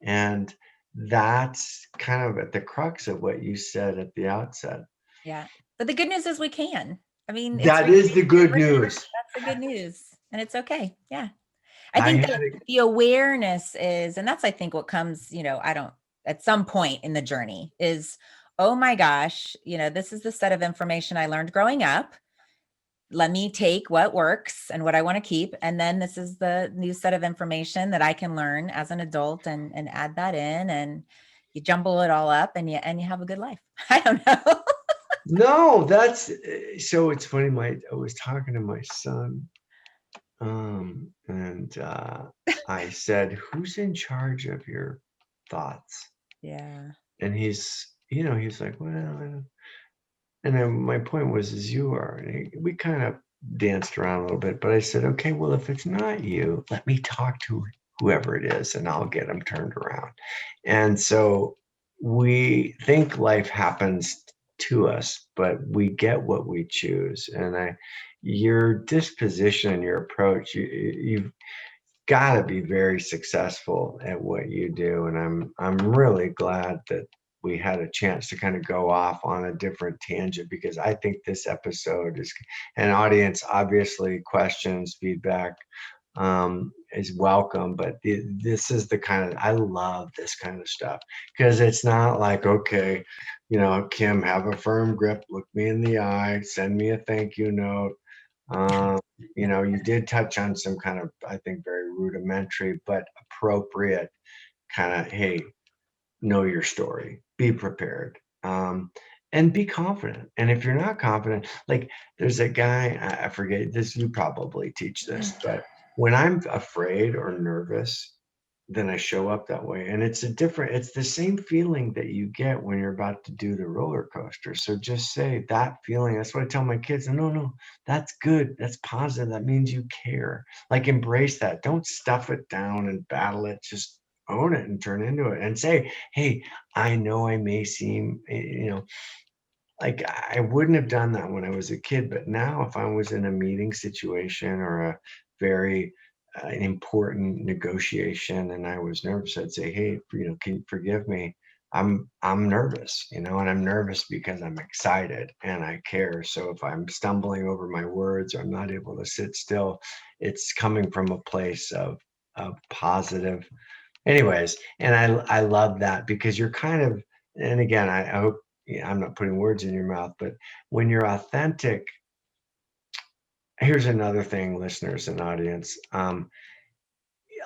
And that's kind of at the crux of what you said at the outset. yeah. But the good news is we can. I mean, that is the good news. That's the good news. And it's okay. Yeah. I think that the awareness is, and that's, I think, what comes, at some point in the journey is, oh my gosh, this is the set of information I learned growing up. Let me take what works and what I want to keep. And then this is the new set of information that I can learn as an adult and add that in, and you jumble it all up and you have a good life. I don't know. No, so it's funny. I was talking to my son, and I said, who's in charge of your thoughts? Yeah. And he's like, well, I don't. And then my point was, is you are. And we kind of danced around a little bit, but I said, okay, well, if it's not you, let me talk to whoever it is and I'll get them turned around. And so we think life happens to us, but we get what we choose. And your disposition and your approach, you've got to be very successful at what you do. And I'm really glad that we had a chance to kind of go off on a different tangent, because I think this episode is an audience, obviously questions, feedback, is welcome. But this is the kind of, I love this kind of stuff, because it's not like, okay, Kim, have a firm grip, look me in the eye, send me a thank you note. You did touch on some kind of, I think, very rudimentary but appropriate kind of, hey, know your story, be prepared, and be confident. And if you're not confident, like there's a guy, I forget this, you probably teach this, but when I'm afraid or nervous, then I show up that way. And it's the same feeling that you get when you're about to do the roller coaster. So just say that feeling. That's what I tell my kids. No, that's good. That's positive. That means you care. Like, embrace that. Don't stuff it down and battle it. Just own it and turn into it and say, hey, I know I may seem, like I wouldn't have done that when I was a kid, but now if I was in a meeting situation or a very important negotiation and I was nervous, I'd say, hey, can you forgive me? I'm nervous, and I'm nervous because I'm excited and I care. So if I'm stumbling over my words or I'm not able to sit still, it's coming from a place of positive. Anyways, and I love that, because you're kind of, and again, I hope, I'm not putting words in your mouth, but when you're authentic, here's another thing, listeners and audience.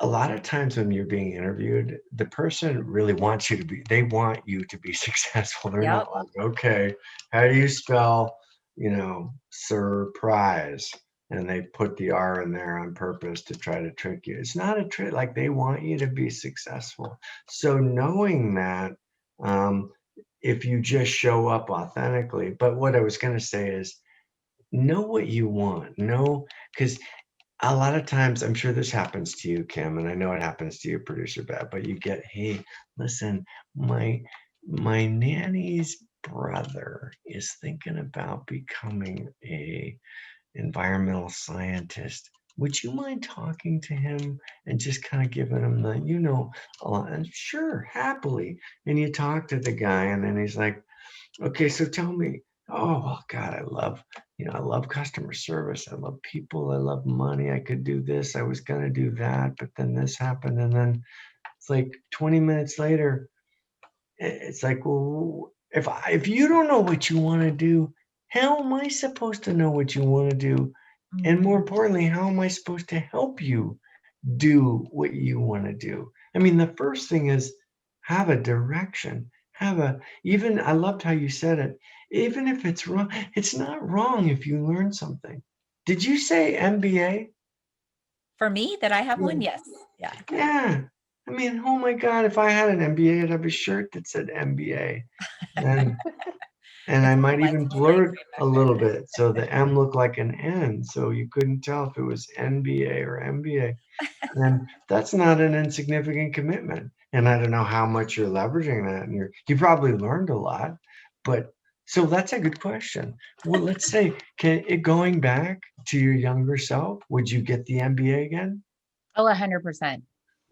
A lot of times when you're being interviewed, the person really wants you to be, they want you to be successful. They're Yep. not like, okay, how do you spell, surprise? And they put the R in there on purpose to try to trick you. It's not a trick. Like, they want you to be successful. So knowing that, if you just show up authentically, but what I was going to say is, know what you want. Know, because a lot of times, I'm sure this happens to you, Kim, and I know it happens to you, producer Beth, but you get, hey, listen, my nanny's brother is thinking about becoming a environmental scientist. Would you mind talking to him and just kind of giving him the, a lot? And sure, happily. And you talk to the guy, and then he's like, okay, so tell me. Oh, well, God, I love customer service. I love people. I love money. I could do this. I was going to do that, but then this happened. And then it's like 20 minutes later, it's like, well, if you don't know what you want to do, how am I supposed to know what you want to do? And more importantly, how am I supposed to help you do what you want to do? I mean, the first thing is, have a direction. Even, I loved how you said it. Even if it's wrong, it's not wrong if you learn something. Did you say MBA? For me, that I have Yeah. one, yes. Yeah. Yeah. I mean, oh my God, if I had an MBA, I'd have a shirt that said MBA. And It's I one might of my even blur it slave a little bit so the M looked like an N, so you couldn't tell if it was NBA or MBA. And that's not an insignificant commitment. And I don't know how much you're leveraging that, and you probably learned a lot. But so that's a good question. Well, let's say, going back to your younger self, would you get the MBA again? Oh, 100%.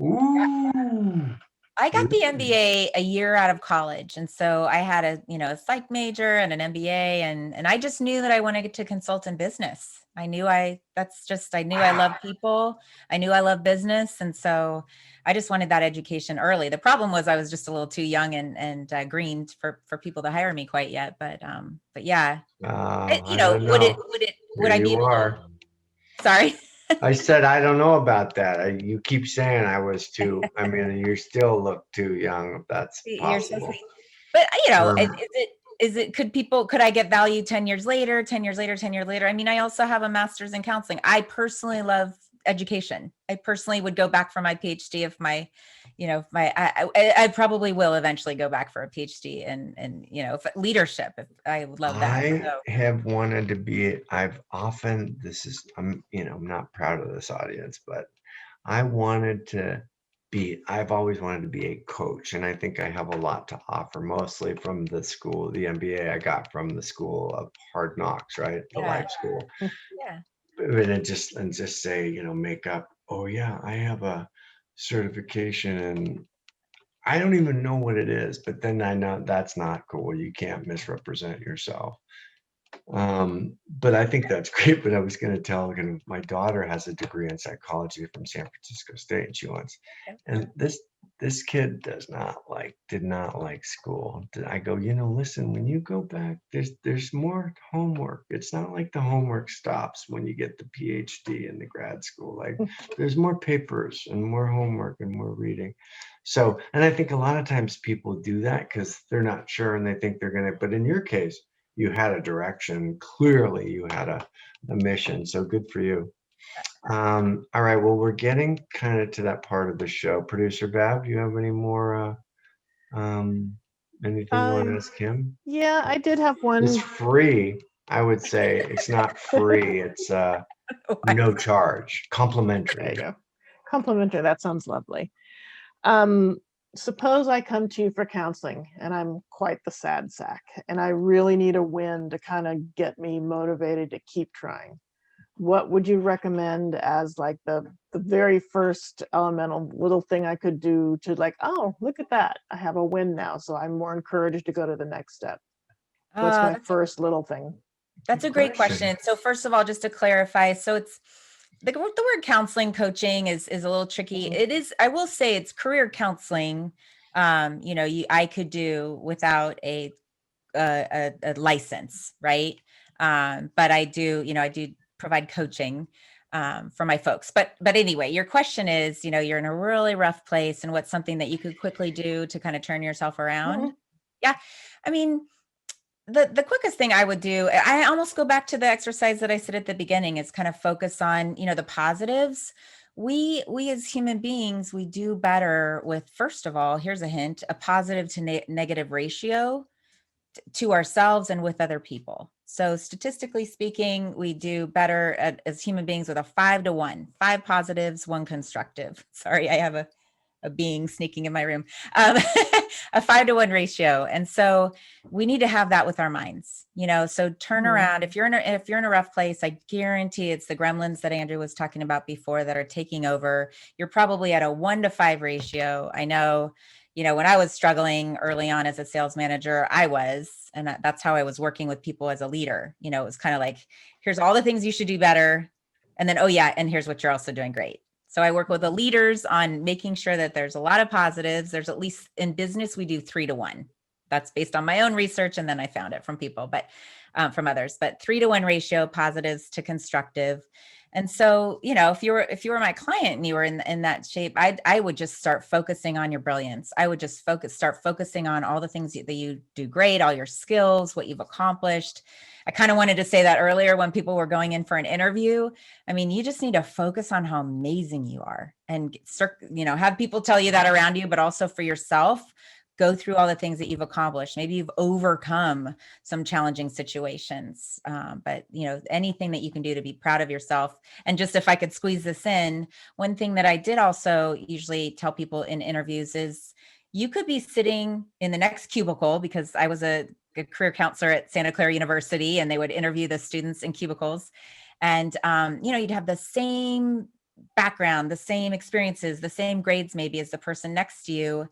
Ooh. I got the MBA a year out of college. And so I had a psych major and an MBA, and I just knew that I wanted to consult in business. I knew I love people. I knew I love business. And so I just wanted that education early. The problem was I was just a little too young and green for people to hire me quite yet. But yeah, I don't know. would Here I you need, are. sorry. I said, I don't know about that. You keep saying I was too. I mean, you still look too young, if that's You're so possible. sweet. But Um, could I get value 10 years later, 10 years later, 10 years later? I mean, I also have a master's in counseling. I personally love education. I personally would go back for my PhD if I probably will eventually go back for a PhD in if leadership. If I would love that. I So have wanted to be, I'm not proud of this audience, but I've always wanted to be a coach. And I think I have a lot to offer, mostly from the MBA I got from the school of hard knocks, right? The yeah, life school. yeah. And just say, make up, oh yeah, I have a certification and I don't even know what it is, but then I know that's not cool. You can't misrepresent yourself. But I think that's great. But I was going to tell, my daughter has a degree in psychology from San Francisco State, and she wants, and this kid did not like school. I go, listen, when you go back, there's more homework. It's not like the homework stops when you get the PhD in the grad school. Like there's more papers and more homework and more reading. So, and I think a lot of times people do that because they're not sure and they think they're going to, but in your case, you had a direction. Clearly you had a mission. So good for you. All right. Well, we're getting kind of to that part of the show. Producer Bab, do you have any more, anything you want to ask him? Yeah, I did have one. It's free. I would say it's not free. It's no charge, complimentary. There you go. Complimentary. That sounds lovely. Suppose I come to you for counseling and I'm quite the sad sack and I really need a win to kind of get me motivated to keep trying. What would you recommend as like the very first elemental little thing I could do to like, oh, look at that. I have a win now. So I'm more encouraged to go to the next step. What's my first little thing? That's a great question. So first of all, just to clarify, so it's the word counseling coaching is a little tricky. It is, I will say it's career counseling. I could do without a license, right? But I do provide coaching for my folks. But anyway, your question is, you're in a really rough place and what's something that you could quickly do to kind of turn yourself around? Yeah. I mean, the quickest thing I would do, I almost go back to the exercise that I said at the beginning, is kind of focus on, the positives. We as human beings, we do better with, first of all, here's a hint, a positive to negative ratio to ourselves and with other people. So statistically speaking, we do better as human beings with a 5-to-1, 5 positives, 1 constructive. Sorry, I have a being sneaking in my room, a 5-to-1 ratio. And so we need to have that with our minds, so turn around. If you're in a rough place, I guarantee it's the gremlins that Andrew was talking about before that are taking over. You're probably at a 1-to-5 ratio. I know, when I was struggling early on as a sales manager, and that's how I was working with people as a leader. It was kind of like, here's all the things you should do better. And then, oh yeah, and here's what you're also doing great. So I work with the leaders on making sure that there's a lot of positives. There's at least in business, we do 3-to-1. That's based on my own research. And then I found it from people, but from others, but 3-to-1 ratio, positives to constructive. And so, if you were my client and you were in that shape, I would just start focusing on your brilliance. I would just start focusing on all the things that you do great, all your skills, what you've accomplished. I kind of wanted to say that earlier when people were going in for an interview. I mean, you just need to focus on how amazing you are and start, have people tell you that around you, but also for yourself. Go through all the things that you've accomplished. Maybe you've overcome some challenging situations, but anything that you can do to be proud of yourself. And just if I could squeeze this in, one thing that I did also usually tell people in interviews is you could be sitting in the next cubicle, because I was a career counselor at Santa Clara University and they would interview the students in cubicles. And, you'd have the same background, the same experiences, the same grades maybe as the person next to you.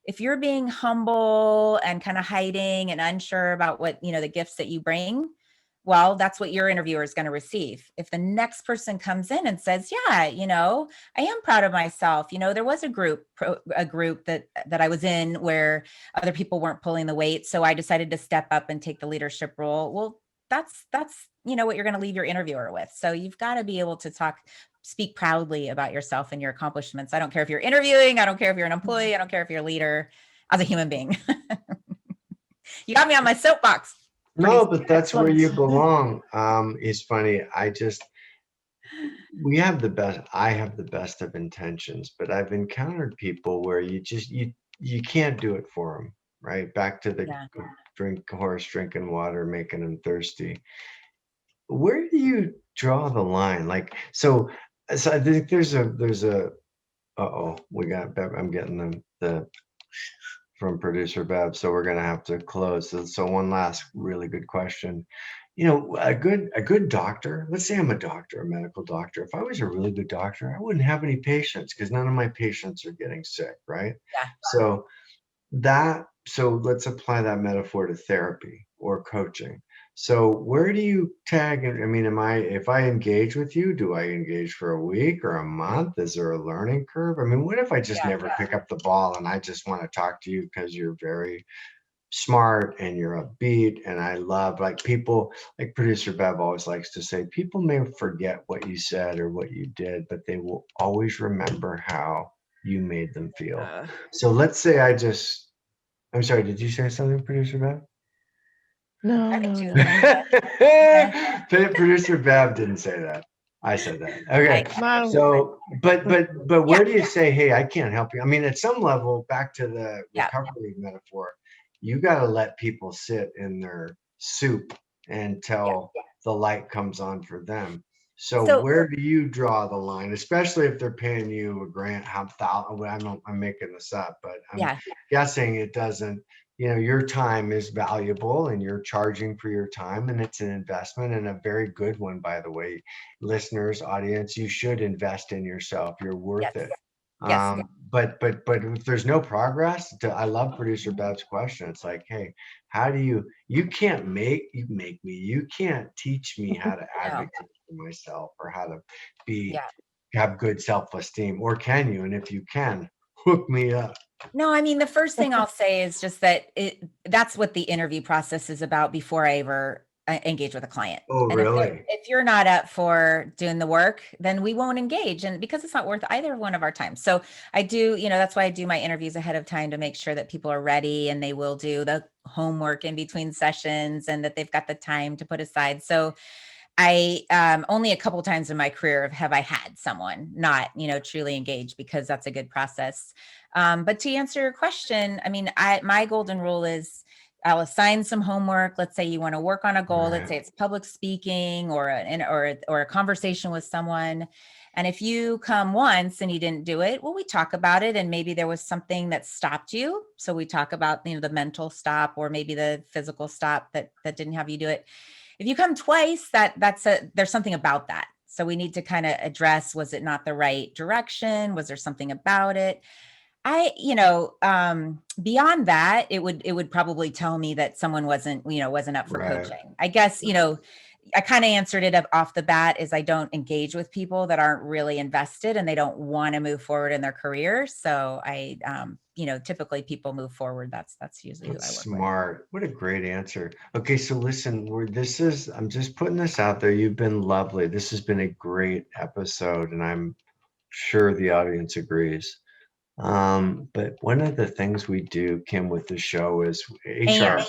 If you're being humble and kind of hiding and unsure about what, the gifts that you bring, well, that's what your interviewer is going to receive. If the next person comes in and says, yeah, I am proud of myself. There was a group that I was in where other people weren't pulling the weight. So I decided to step up and take the leadership role. Well, that's what you're going to leave your interviewer with. So you've got to be able to speak proudly about yourself and your accomplishments. I don't care if you're interviewing. I don't care if you're an employee. I don't care if you're a leader. As a human being. You got me on my soapbox. No, but that's where you belong. It's funny. We have the best. I have the best of intentions, but I've encountered people where you can't do it for them. Right. Back to the horse drinking water, making them thirsty. Where do you draw the line? Like, so I think there's a, I'm getting the from producer Bev, so we're gonna have to close. So one last really good question. A good doctor, let's say I'm a doctor, a medical doctor. If I was a really good doctor, I wouldn't have any patients because none of my patients are getting sick, right? Yeah. So let's apply that metaphor to therapy or coaching. So where do you tag? I mean, if I engage with you, do I engage for a week or a month? Is there a learning curve? I mean, what if I just Yeah. never pick up the ball and I just want to talk to you because you're very smart and you're upbeat and I love, like, people, like producer Bev always likes to say, people may forget what you said or what you did, but they will always remember how you made them feel. Uh, So let's say I'm sorry, did you say something, producer Bev? no, I think no, she was no. gonna Producer Bev didn't say that. I said that. Okay. No. So, but Yeah. where do you say, hey, I can't help you? I mean, at some level, back to the Yeah. recovery metaphor, you got to let people sit in their soup until the light comes on for them. So So where do you draw the line, especially if they're paying you a grant? I'm making this up, but I'm yeah. guessing it doesn't. Your time is valuable and you're charging for your time, and it's an investment, and a very good one, by the way. Listeners, audience, you should invest in yourself. You're worth Yes. it. Yes. But if there's no progress, I love producer Bev's question. It's like, hey, how do you can't make me, you can't teach me how to No. advocate for myself or how to be Yeah. have good self-esteem, or can you? And if you can, hook me up. No, I mean, the first thing I'll say is just that that's what the interview process is about before I ever engage with a client. Oh, And really? if you're not up for doing the work, then we won't engage. And because it's not worth either one of our time. So I do, that's why I do my interviews ahead of time to make sure that people are ready and they will do the homework in between sessions and that they've got the time to put aside. So I only a couple times in my career have I had someone not, truly engaged, because that's a good process. But to answer your question, I mean, my golden rule is I'll assign some homework. Let's say you want to work on a goal. Let's say it's public speaking or a conversation with someone. And if you come once and you didn't do it, well, we talk about it, and maybe there was something that stopped you. So we talk about the mental stop, or maybe the physical stop that didn't have you do it. If you come twice, there's something about that. So we need to kind of address, was it not the right direction? Was there something about it? Beyond that, it would probably tell me that someone wasn't up for Right. coaching. I guess, I kind of answered it off the bat, is I don't engage with people that aren't really invested and they don't want to move forward in their career. So I, typically people move forward. That's usually That's who I work with. smart. What a great answer. Okay, so listen, I'm just putting this out there. You've been lovely. This has been a great episode, and I'm sure the audience agrees. But one of the things we do, Kim, with the show is HR. And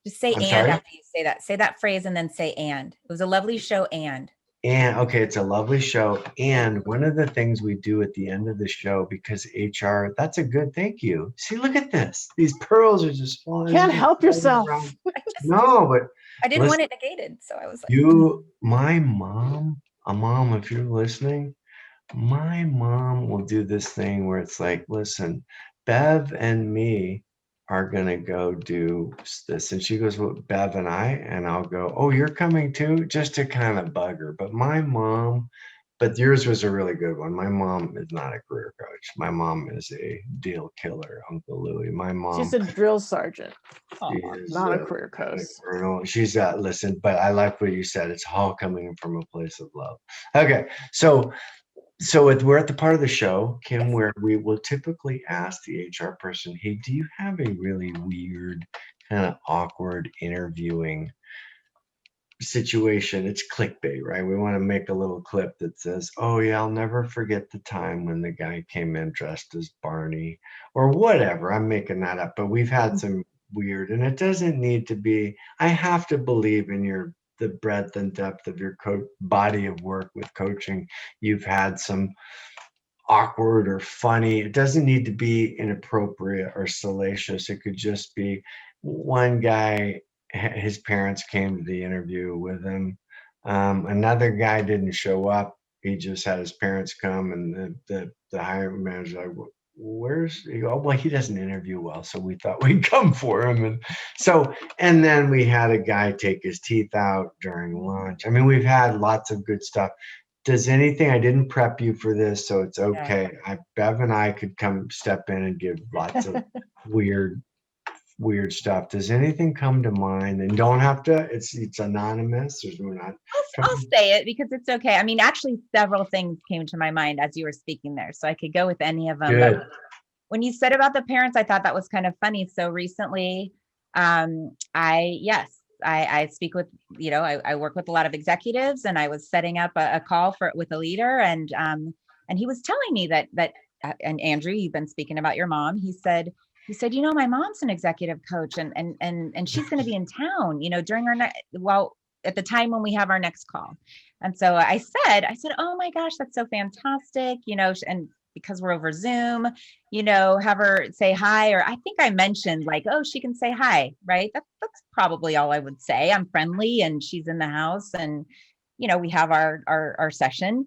just say I'm and sorry? after you say that. Say that phrase and then say and. It was a lovely show and. And okay, it's a lovely show. And one of the things we do at the end of the show, because HR, that's a good thank you. See, look at this. These pearls are just flying. Can't help yourself. around. No, but I didn't want listen, it negated. So I was like, my mom, if you're listening, my mom will do this thing where it's like, listen, Bev and me are gonna go do this. And she goes, well, Bev and I'll go, oh, you're coming too? Just to kind of bug her. But yours was a really good one. My mom is not a career coach. My mom is a deal killer, Uncle Louie. My mom, She's a drill sergeant, she is not a career coach. colonel. She's listen, but I like what you said. It's all coming from a place of love. Okay, so we're at the part of the show, Kim, where we will typically ask the HR person, hey, do you have a really weird, kind of awkward interviewing situation? It's clickbait, right? We want to make a little clip that says, oh yeah, I'll never forget the time when the guy came in dressed as Barney, or whatever. I'm making that up, but we've had some weird, and it doesn't need to be, I have to believe in the breadth and depth of your body of work with coaching. You've had some awkward or funny. It doesn't need to be inappropriate or salacious. It could just be one guy, his parents came to the interview with him. Another guy didn't show up. He just had his parents come, and the hiring manager like, where's he? Oh, well, he doesn't interview well, so we thought we'd come for him. And then we had a guy take his teeth out during lunch. I mean, we've had lots of good stuff. Does anything, I didn't prep you for this, so it's okay. Bev and I could come step in and give lots of weird weird stuff. Does anything come to mind? And don't have to, it's anonymous. We're not. I'll say it because it's okay. I mean, actually, several things came to my mind as you were speaking there, so I could go with any of them. Good. But when you said about the parents, I thought that was kind of funny. So recently, I speak with, I work with a lot of executives, and I was setting up a call with a leader, and he was telling me that and Andrew, you've been speaking about your mom. He said, my mom's an executive coach, and she's going to be in town, during our at the time when we have our next call. And so I said, oh my gosh, that's so fantastic, and because we're over Zoom, have her say hi. Or I think I mentioned like, oh, she can say hi, right? That's probably all I would say. I'm friendly and she's in the house, and, we have our session.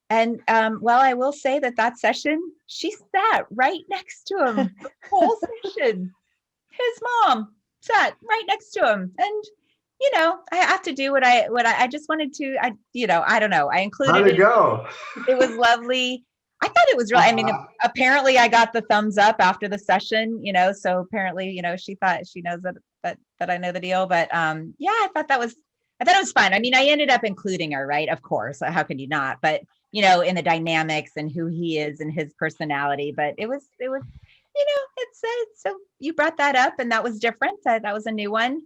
And I will say that session, she sat right next to him the whole session. His mom sat right next to him. And, I have to do what I just wanted to, I don't know. I included How'd it go? It was lovely. I thought it was really, I mean, apparently I got the thumbs up after the session, so apparently, she thought she knows that I know the deal. But I thought it was fun. I mean, I ended up including her, right? Of course, how could you not? But, in the dynamics and who he is and his personality. But it was, so you brought that up, and that was different. That was a new one.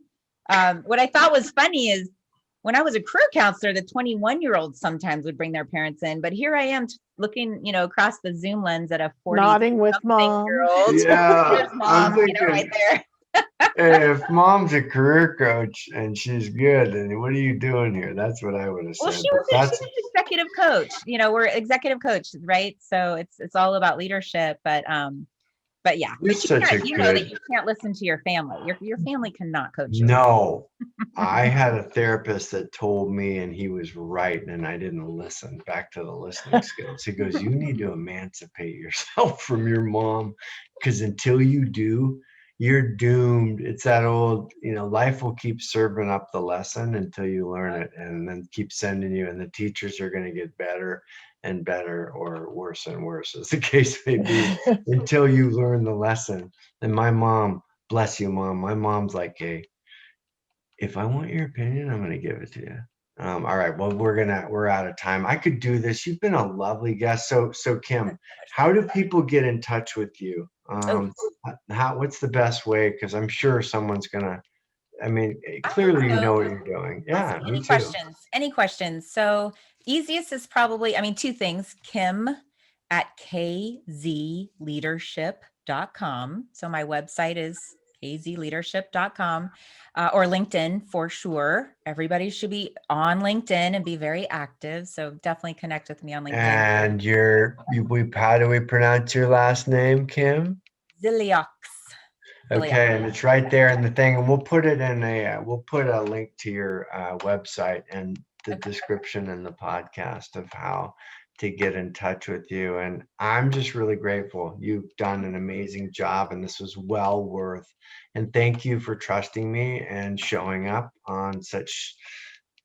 What I thought was funny is, when I was a career counselor, the 21-year-olds sometimes would bring their parents in, but here I am looking, across the Zoom lens at a 40 nodding with mom. Yeah, There's mom, I'm thinking, right there. hey, if mom's a career coach and she's good, then what are you doing here? That's what I would have said. Well, she was executive coach. We're executive coach, right? So it's all about leadership, but yeah, but you know that you can't listen to your family. Your family cannot coach you. No, I had a therapist that told me, and he was right, and I didn't listen. Back to the listening skills. He goes, you need to emancipate yourself from your mom, because until you do, you're doomed. It's that old, life will keep serving up the lesson until you learn it, and then keep sending you, and the teachers are going to get better and better, or worse and worse, as the case may be, until you learn the lesson. And my mom, bless you, Mom, my mom's like, hey, if I want your opinion, I'm going to give it to you. All right, well, we're out of time. I could do this. You've been a lovely guest. So Kim, how do people get in touch with you? What's the best way? Because I'm sure someone's gonna, clearly you know what you're doing. Yeah, me too. Any questions? So easiest is probably, two things, Kim at kzleadership.com. So my website is kzleadership.com, or LinkedIn for sure. Everybody should be on LinkedIn and be very active. So definitely connect with me on LinkedIn. And how do we pronounce your last name, Kim? Zilliox. Okay, and it's right there in the thing, and we'll put it in we'll put a link to your website and the description in the podcast of how to get in touch with you. And I'm just really grateful. You've done an amazing job, and this was well worth. And thank you for trusting me and showing up on such,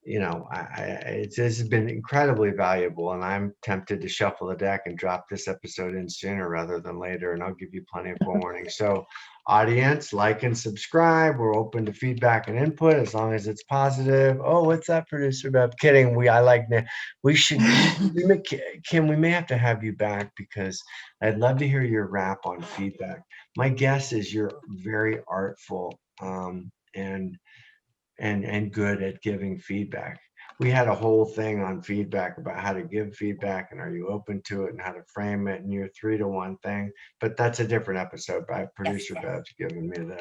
this has been incredibly valuable, and I'm tempted to shuffle the deck and drop this episode in sooner rather than later, and I'll give you plenty of forewarning. So audience, like and subscribe. We're open to feedback and input as long as it's positive. Oh, what's that, producer Beb? Kidding. We should, Kim, we may have to have you back, because I'd love to hear your rap on feedback. My guess is you're very artful and good at giving feedback. We had a whole thing on feedback about how to give feedback and are you open to it and how to frame it and your 3-to-1 thing. But that's a different episode. By producer Bev's giving me the.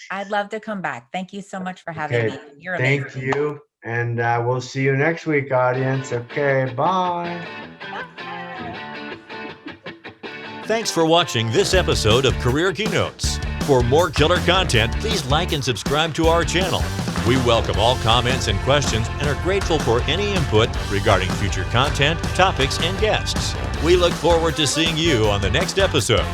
I'd love to come back. Thank you so much for having me. You're amazing. Thank you. And we'll see you next week, audience. Okay, bye. Thanks for watching this episode of Career Keynotes. For more killer content, please like and subscribe to our channel. We welcome all comments and questions and are grateful for any input regarding future content, topics, and guests. We look forward to seeing you on the next episode.